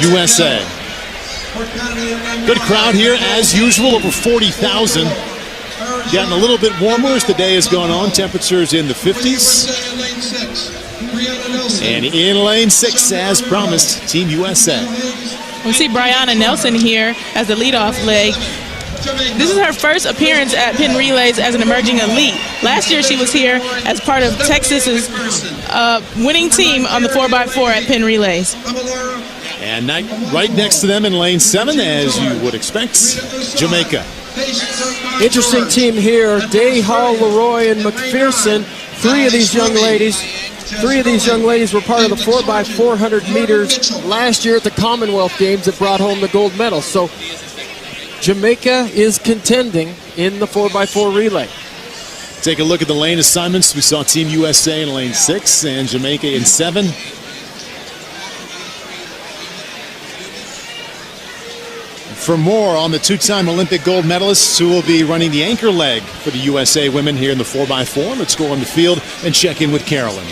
USA. Good crowd here, as usual, over 40,000. Getting a little bit warmer as the day has gone on. Temperatures in the 50s. And in lane 6, as promised, Team USA. We see Brianna Nelson here as the leadoff leg. This is her first appearance at Penn Relays as an emerging elite. Last year she was here as part of Texas's winning team on the 4x4 at Penn Relays. And right next to them in lane 7, as you would expect, Jamaica. Interesting team here. Day, Hall, Leroy, and McPherson. Three of these young ladies were part of the 4x400 meters last year at the Commonwealth Games that brought home the gold medal. So Jamaica is contending in the 4x4 relay. Take a look at the lane assignments. We saw Team USA in lane 6 and Jamaica in 7. For more on the two-time Olympic gold medalists who will be running the anchor leg for the USA women here in the 4x4, let's go on the field and check in with Carolyn.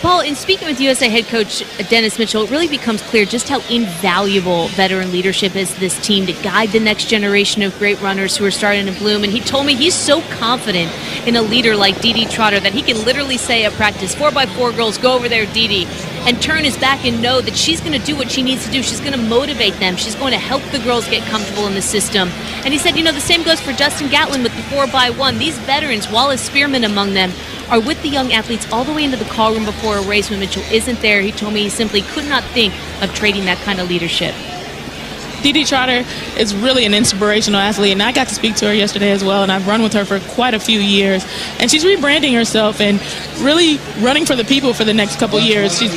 Paul, in speaking with USA head coach Dennis Mitchell, it really becomes clear just how invaluable veteran leadership is to this team to guide the next generation of great runners who are starting to bloom. And he told me he's so confident in a leader like Dee Dee Trotter that he can literally say at practice, 4x4 girls, go over there, Dee Dee, and turn his back and know that she's going to do what she needs to do. She's going to motivate them. She's going to help the girls get comfortable in the system. And he said, you know, the same goes for Justin Gatlin with the 4x1. These veterans, Wallace Spearman among them, are with the young athletes all the way into the call room before a race when Mitchell isn't there. He told me he simply could not think of trading that kind of leadership. Dee Dee Trotter is really an inspirational athlete, and I got to speak to her yesterday as well, and I've run with her for quite a few years. And she's rebranding herself and really running for the people for the next couple years. She's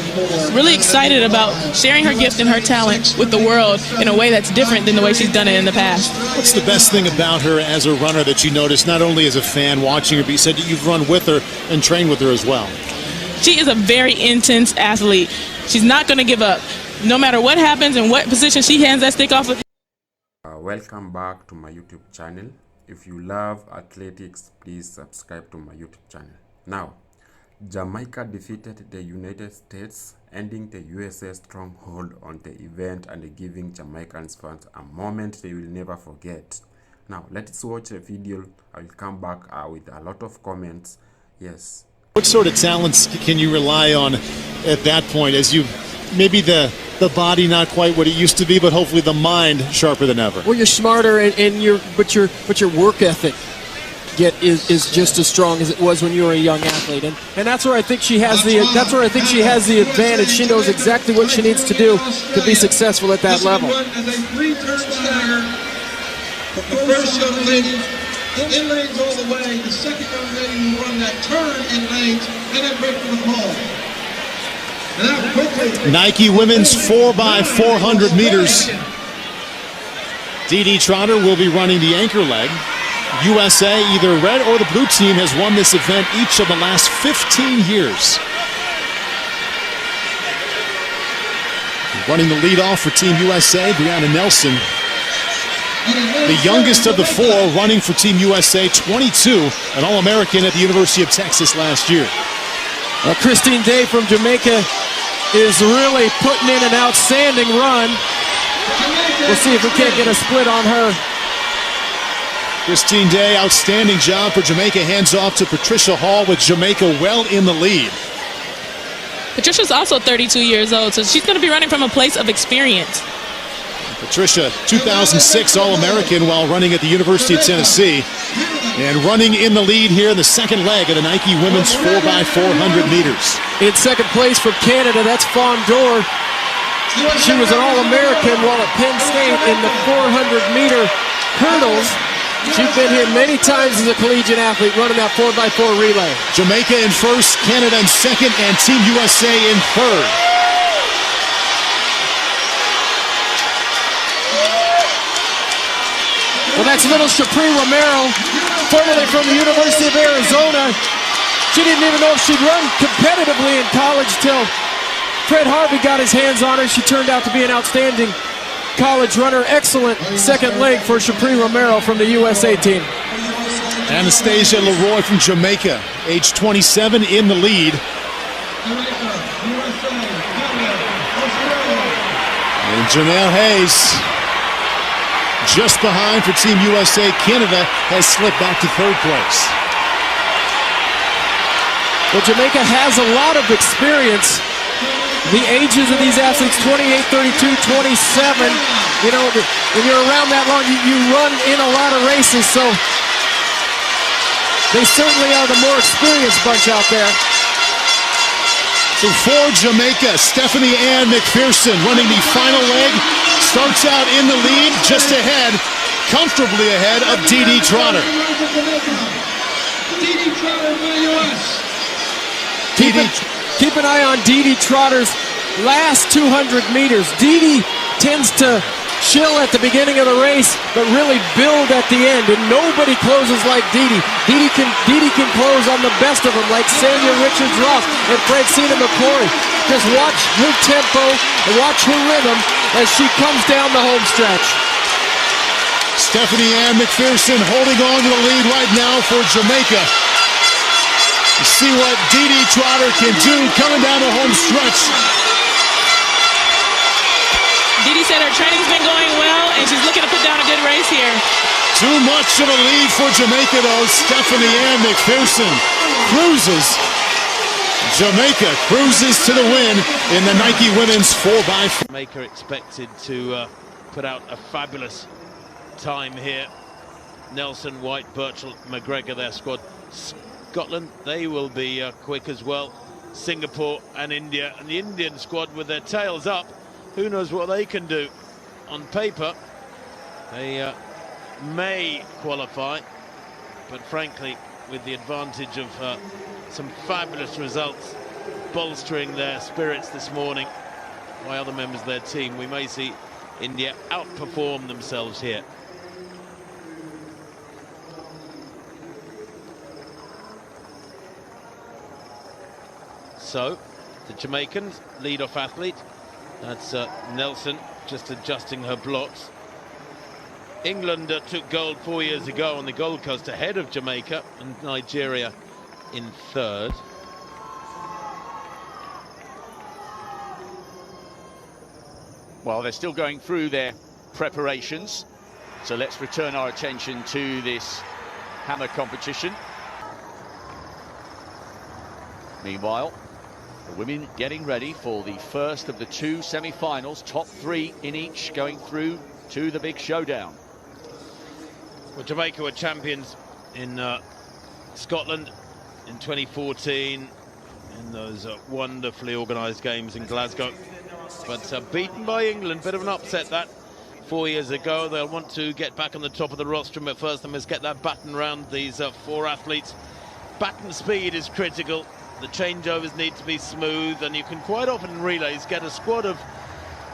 really excited about sharing her gift and her talent with the world in a way that's different than the way she's done it in the past. What's the best thing about her as a runner that you noticed, not only as a fan watching her, but you said that you've run with her and trained with her as well? She is a very intense athlete. She's not going to give up. No matter what happens and what position she hands that stick off with. Welcome back to my YouTube channel. If you love athletics, please subscribe to my YouTube channel. Now, Jamaica defeated the United States, ending the USA stronghold on the event and giving Jamaicans fans a moment they will never forget. Now, let's watch a video. I will come back with a lot of comments. Yes. What sort of talents can you rely on at that point, as you maybe the body not quite what it used to be, but hopefully the mind sharper than ever? Well, you're smarter, and your work ethic is just as strong as it was when you were a young athlete, and that's where I think she has the advantage. She knows exactly what she needs to do to be successful at that level. The first young lady in lanes all the way, the second young lady who run that turn in lanes, and then break for the ball. Nike women's 4x400 meters. Dee Dee Trotter will be running the anchor leg. USA, either red or the blue team, has won this event each of the last 15 years. Running the lead off for Team USA, Brianna Nelson. The youngest of the four running for Team USA, 22, an All-American at the University of Texas last year. Christine Day from Jamaica is really putting in an outstanding run. We'll see if we can't get a split on her. Christine Day, outstanding job for Jamaica. Hands off to Patricia Hall with Jamaica well in the lead. Patricia's also 32 years old, so she's going to be running from a place of experience. Patricia, 2006 All-American while running at the University of Tennessee. And running in the lead here in the second leg of the Nike women's 4x400 meters. In second place from Canada, that's Fawn Dorr. She was an All-American while at Penn State in the 400-meter hurdles. She's been here many times as a collegiate athlete running that 4x4 relay. Jamaica in first, Canada in second, and Team USA in third. Well, that's little Shapri Romero, formerly from the University of Arizona. She didn't even know if she'd run competitively in college till Fred Harvey got his hands on her. She turned out to be an outstanding college runner. Excellent second leg for Shapri Romero from the USA team. Anastasia Leroy from Jamaica, age 27, in the lead. And Janelle Hayes, just behind for Team USA. Canada has slipped back to third place. Well, Jamaica has a lot of experience. The ages of these athletes, 28, 32, 27. You know, when you're around that long, you run in a lot of races, so they certainly are the more experienced bunch out there. So for Jamaica, Stephanie Ann McPherson running the final leg, starts out in the lead, just ahead, comfortably ahead of Dee Trotter. Dee Trotter for the U.S. Keep an eye on Dee Trotter's last 200 meters. Dee tends to chill at the beginning of the race, but really build at the end, and nobody closes like Dee. Dee can close on the best of them, like Sanya Richards-Ross and Francina McCrory. Just watch her tempo and watch her rhythm as she comes down the home stretch. Stephanie Ann McPherson holding on to the lead right now for Jamaica. See what Dee Trotter can do coming down the home stretch. Dee said her training's been going well, and she's looking to put down a good race here. Too much of a lead for Jamaica, though. Stephanie Ann McPherson cruises. Jamaica cruises to the win in the Nike Women's 4x4. Jamaica expected to put out a fabulous time here. Nelson, White, Birchall, McGregor, their squad. Scotland, they will be quick as well. Singapore and India, and the Indian squad with their tails up. Who knows what they can do? On paper, they may qualify, but frankly, with the advantage of some fabulous results bolstering their spirits this morning by other members of their team, we may see India outperform themselves here. So, the Jamaicans, lead-off athlete, that's Nelson, just adjusting her blocks. England took gold 4 years ago on the Gold Coast ahead of Jamaica, and Nigeria in third. Well, they're still going through their preparations, so let's return our attention to this hammer competition. Meanwhile, the women getting ready for the first of the two semi-finals, top three in each going through to the big showdown. Well, Jamaica were champions in Scotland in 2014 in those wonderfully organised games in Glasgow, but beaten by England. Bit of an upset that 4 years ago. They'll want to get back on the top of the rostrum, but first they must get that baton round these four athletes. Baton speed is critical. The changeovers need to be smooth, and you can quite often in relays get a squad of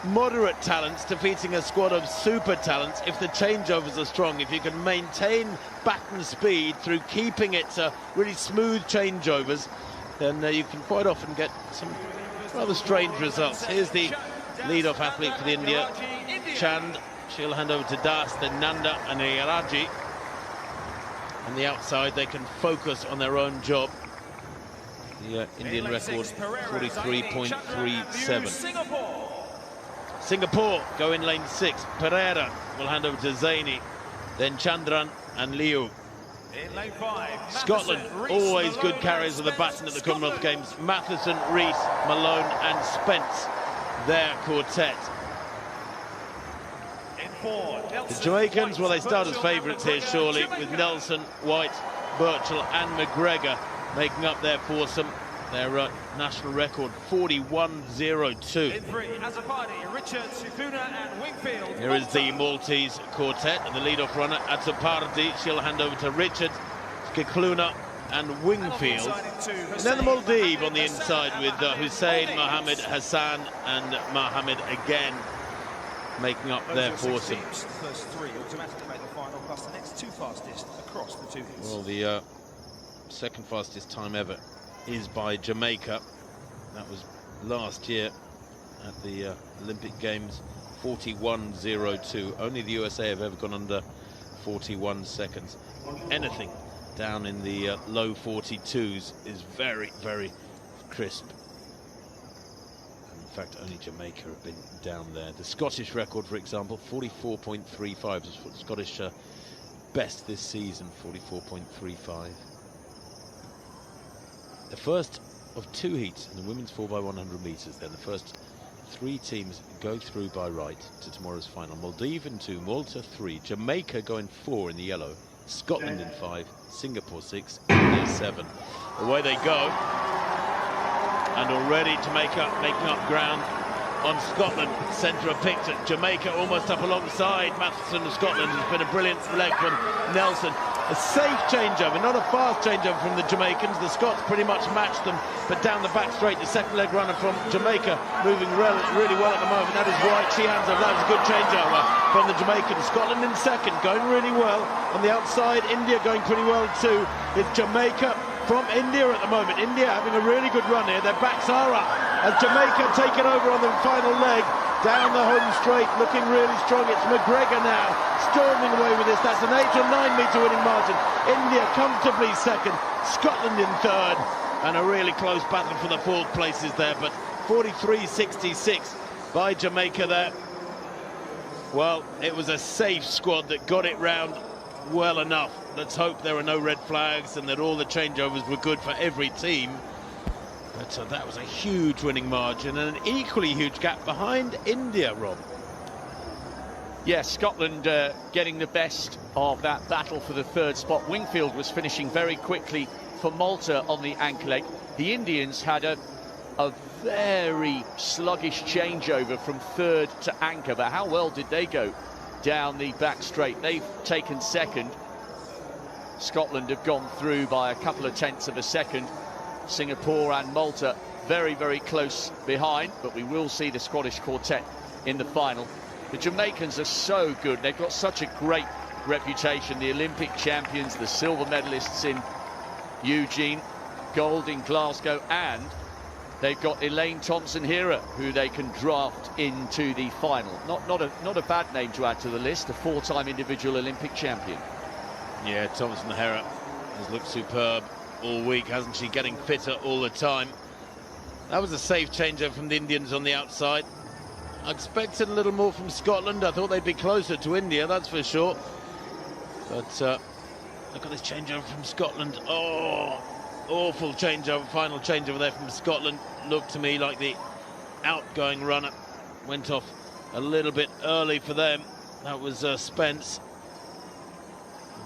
moderate talents defeating a squad of super talents if the changeovers are strong. If you can maintain baton speed through keeping it really smooth changeovers, then you can quite often get some rather strange results. Here's the lead-off athlete for the India, Chand. She'll hand over to Das, then Nanda and Iraji. On the outside, they can focus on their own job. The Indian record, 43.37. Singapore go in lane 6. Pereira will hand over to Zaini, then Chandran and Liu. In lane 5, Scotland, always good carriers of the baton at the Commonwealth Games. Matheson, Rees, Malone and Spence, their quartet. In 4, The Jamaicans, well, they start as favourites here, surely, with Nelson, White, Birchall and McGregor making up their foursome. Their national record, 41.02. In 3, Azapadi, Richards, Sifuna and Wingfield. Here is the Maltese quartet, and the lead-off runner, Azapadi. She'll hand over to Richards, Kikluna and Wingfield. And then the Maldives on the inside with Hussein, Mohammed, Hassan and Mohammed again making up their foursome. The first 3 automatically make the final, plus the next 2 fastest across the 2 hits. Well, the second fastest time ever is by Jamaica. That was last year at the Olympic Games, 41.02. Only the USA have ever gone under 41 seconds. Anything down in the low 42s is very, very crisp. And fact, only Jamaica have been down there. The Scottish record, for example, 44.35 is the Scottish best this season, 44.35. The first of 2 heats in the women's 4x100 metres. Then the first 3 teams go through by right to tomorrow's final. Maldives in 2, Malta 3, Jamaica going 4 in the yellow, Scotland in 5, Singapore 6, India 7. Away they go, and already to making up ground on Scotland. Centre of picture, Jamaica almost up alongside Matheson of Scotland. It's been a brilliant leg from Nelson. A safe changeover, not a fast changeover from the Jamaicans. The Scots pretty much matched them, but down the back straight, the second leg runner from Jamaica moving really well at the moment. That is White. She hands up. That was a good changeover from the Jamaicans. Scotland in second, going really well. On the outside, India going pretty well too. It's Jamaica from India at the moment. India having a really good run here. Their backs are up as Jamaica take it over on the final leg. Down the home straight, looking really strong. It's McGregor now, storming away with this. That's an 8 or 9 metre winning margin. India comfortably second, Scotland in third, and a really close battle for the 4th places there, but 43.66 by Jamaica there. Well, it was a safe squad that got it round well enough. Let's hope there are no red flags and that all the changeovers were good for every team. But that was a huge winning margin and an equally huge gap behind India, Rob. Yes, Scotland getting the best of that battle for the 3rd spot. Wingfield was finishing very quickly for Malta on the anchor leg. The Indians had a very sluggish changeover from 3rd to anchor, but how well did they go down the back straight? They've taken second. Scotland have gone through by a couple of tenths of a second. Singapore and Malta very, very close behind, but we will see the Scottish quartet in the final. The Jamaicans are so good. They've got such a great reputation. The Olympic champions, the silver medalists in Eugene, gold in Glasgow, and they've got Elaine Thompson-Herah, who they can draft into the final. Not a bad name to add to the list, a 4-time individual Olympic champion. Yeah, Thompson-Herah has looked superb all week, hasn't she? Getting fitter all the time. That was a safe changer from the Indians on the outside. I expected a little more from Scotland. I thought they'd be closer to India, that's for sure. But look at this changeover from Scotland. Oh, awful changeover, final changeover there from Scotland. Looked to me like the outgoing runner went off a little bit early for them. That was Spence.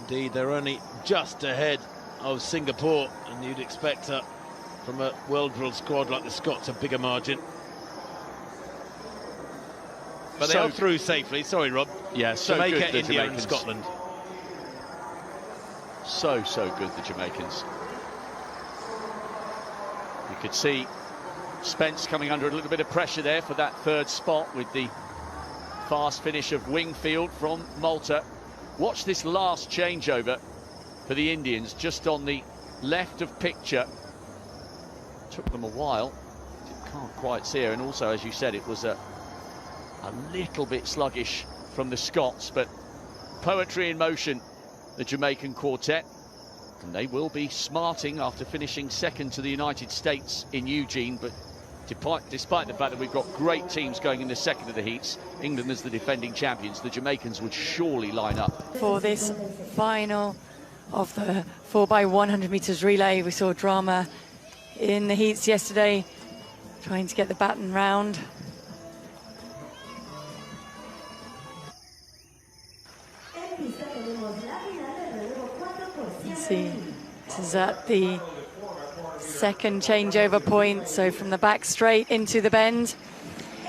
Indeed, they're only just ahead of Singapore, and you'd expect from a well-drilled squad like the Scots a bigger margin. But they are through safely. Sorry, Rob. Yeah, so Jamaica, good, the India Jamaicans. and Scotland. So good, the Jamaicans. You could see Spence coming under a little bit of pressure there for that 3rd spot with the fast finish of Wingfield from Malta. Watch this last changeover for the Indians, just on the left of picture. Took them a while. Can't quite see her, and also, as you said, it was a little bit sluggish from the Scots, but poetry in motion, the Jamaican quartet, and they will be smarting after finishing second to the United States in Eugene. But despite the fact that we've got great teams going in the second of the heats, England as the defending champions, the Jamaicans would surely line up for this final of the 4x100 meters relay. We saw drama in the heats yesterday, trying to get the baton round. Let's see, this is at the 2nd changeover point, so from the back straight into the bend.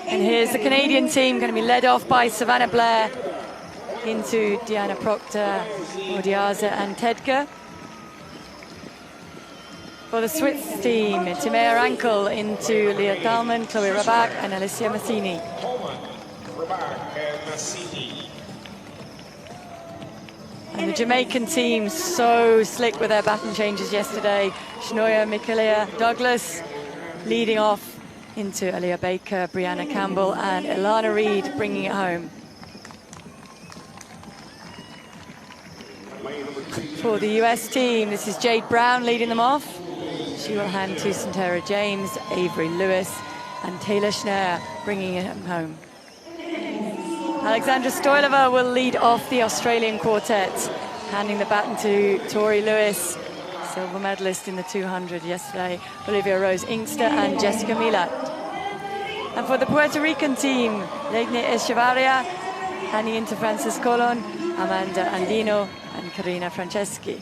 And here's the Canadian team, going to be led off by Savannah Blair into Diana Proctor, Odiaza and Tedger. For the Swiss team, Timea Rankel into Leah Thalman, Chloe Rabak and Alicia Massini. And the Jamaican team, so slick with their baton changes yesterday. Shanoya Mikaela Douglas leading off into Aliyah Baker, Brianna Campbell and Ilana Reid bringing it home. For the US team, this is Jade Brown leading them off. She will hand to Santera James, Avery Lewis and Taylor Schneer bringing it home. Alexandra Stoilova will lead off the Australian quartet, handing the baton to Tori Lewis, silver medalist in the 200 yesterday, Olivia Rose Inkster and Jessica Milat. And for the Puerto Rican team, Legne Echevarria, handing into Frances Colon, Amanda Andino and Karina Franceschi.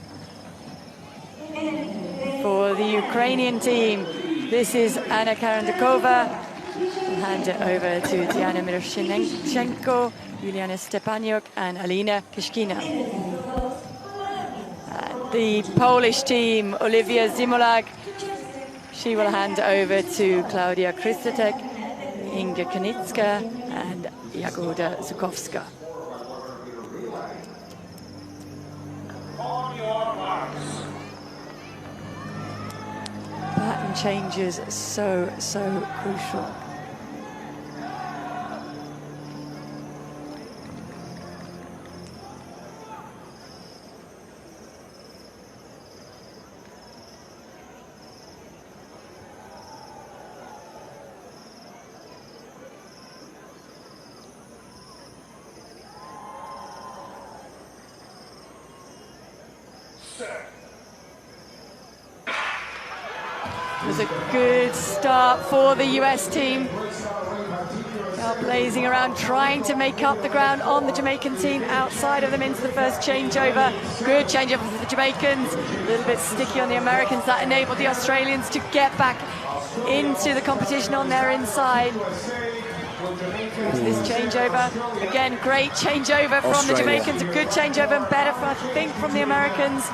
For the Ukrainian team, this is Anna Karandakova. We'll hand it over to Diana Miroshnichenko, Juliana Stepaniuk and Alina Kishkina. The Polish team, Olivia Zimolag, she will hand over to Klaudia Kristatek, Inga Konitska and Jagoda Zukowska. Pattern changes so crucial. It was a good start for the US team. They are blazing around, trying to make up the ground on the Jamaican team outside of them into the first changeover. Good changeover for the Jamaicans. A little bit sticky on the Americans. That enabled the Australians to get back into the competition on their inside. Here's this changeover. Again, great changeover from the Jamaicans. A good changeover and better, I think, from the Americans.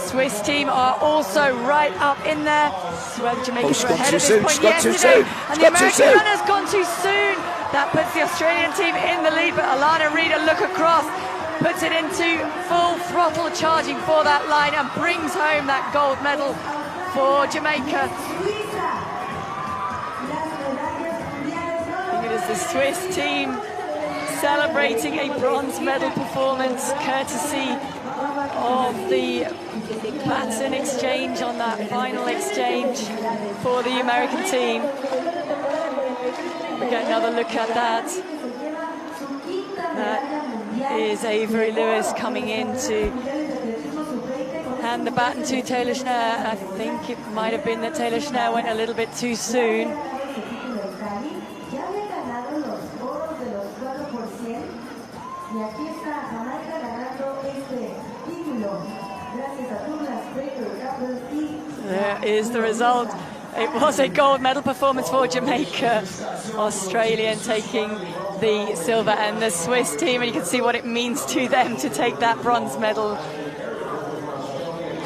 Swiss team are also right up in there. So where the Jamaicans were ahead at this point yesterday. And the American runner's gone too soon. That puts the Australian team in the lead, but Alana Reid, a look across, puts it into full throttle charging for that line and brings home that gold medal for Jamaica. It is the Swiss team celebrating a bronze medal performance courtesy of the baton exchange on that final exchange for the American team. We get another look at that. That is Avery Lewis coming in to hand the baton to Taylor Schneer. I think it might have been that Taylor Schneer went a little bit too soon. There is the result. It was a gold medal performance for Jamaica. Australian taking the silver and the Swiss team, and you can see what it means to them to take that bronze medal.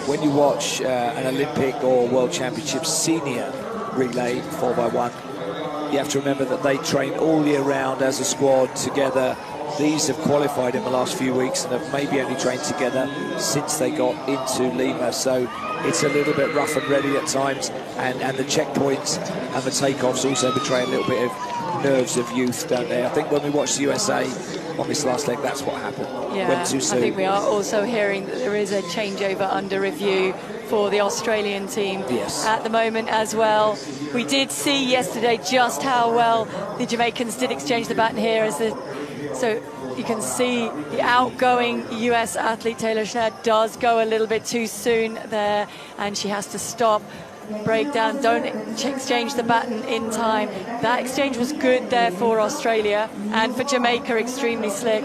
When you watch an Olympic or World Championships senior relay 4x1, you have to remember that they train all year round as a squad together. These have qualified in the last few weeks and have maybe only trained together since they got into Lima. So it's a little bit rough and ready at times, and the checkpoints and the takeoffs also betray a little bit of nerves of youth, don't they? I think when we watched the USA on this last leg, that's what happened. Yeah, went too soon. I think we are also hearing that there is a changeover under review for the Australian team at the moment as well. We did see yesterday just how well the Jamaicans did exchange the baton here so you can see the outgoing US athlete Taylor Schneer does go a little bit too soon there, and she has to stop, break down, don't exchange the baton in time. That exchange was good there for Australia, and for Jamaica, extremely slick.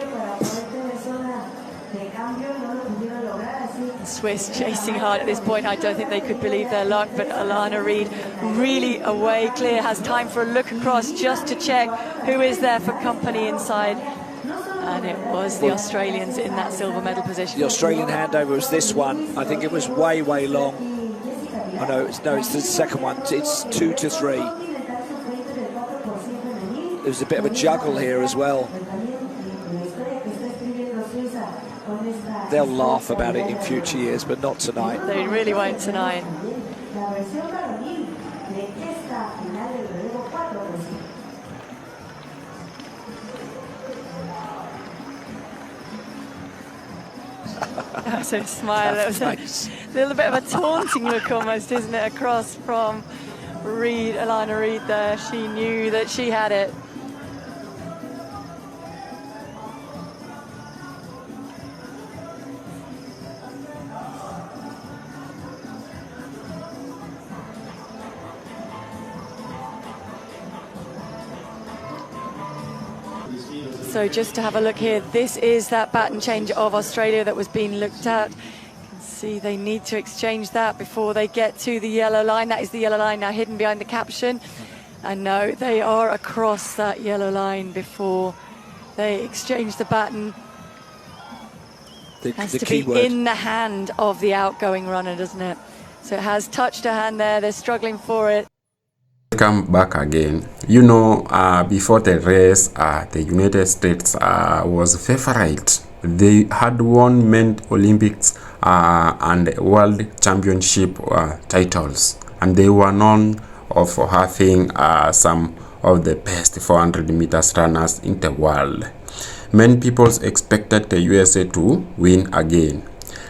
Swiss chasing hard at this point. I don't think they could believe their luck, but Alana Reid really away clear, has time for a look across just to check who is there for company inside. And it was the Australians in that silver medal position. The Australian handover was this one. I think it was way long. Oh no, it's the second one. It's 2 to 3. There's a bit of a juggle here as well. They'll laugh about it in future years, but not tonight. They really won't tonight. That was a smile. That was a little bit of a taunting look almost, isn't it, across from read Alana Reid there. She knew that she had it. So just to have a look here, this is that baton change of Australia that was being looked at. You can see they need to exchange that before they get to the yellow line. That is the yellow line now hidden behind the caption. And no, they are across that yellow line before they exchange the baton. It has to be in the hand of the outgoing runner, doesn't it? So it has touched a hand there. They're struggling for it. Welcome back again. You know, before the race, the United States was favorite. They had won men's Olympics and World Championship titles, and they were known for having some of the best 400 meters runners in the world. Many people expected the USA to win again.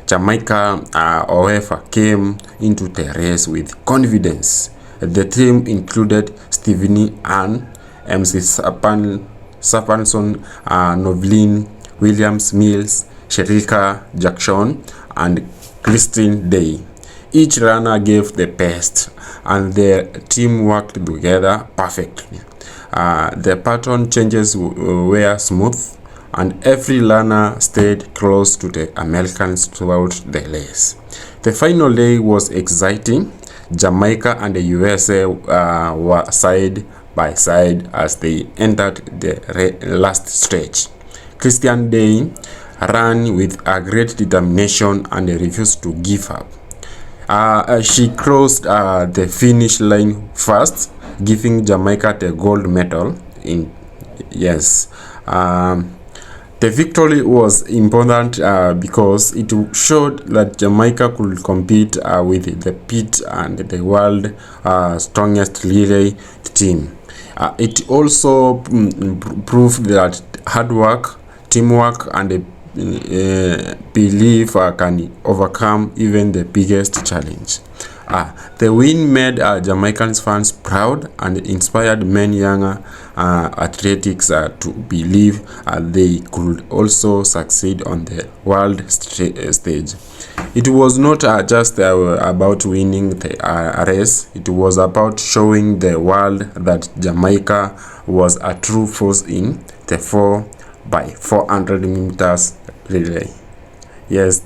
Jamaica, however, came into the race with confidence. The team included Stephanie Ann, MC Sapanson, Novlin Williams Mills, Sherika Jackson, and Christine Day. Each runner gave the best, and their team worked together perfectly. The pattern changes were smooth, and every runner stayed close to the Americans throughout the race. The final day was exciting. Jamaica and the USA were side by side as they entered the last stretch. Christian Day ran with a great determination and refused to give up. She crossed the finish line first, giving Jamaica the gold medal. The victory was important because it showed that Jamaica could compete with the PIT and the world strongest relay team. It also proved that hard work, teamwork, and belief can overcome even the biggest challenge. The win made Jamaican fans proud and inspired many younger athletics to believe they could also succeed on the world stage. It was not just about winning the race, it was about showing the world that Jamaica was a true force in the 4x400 meters relay. Yes.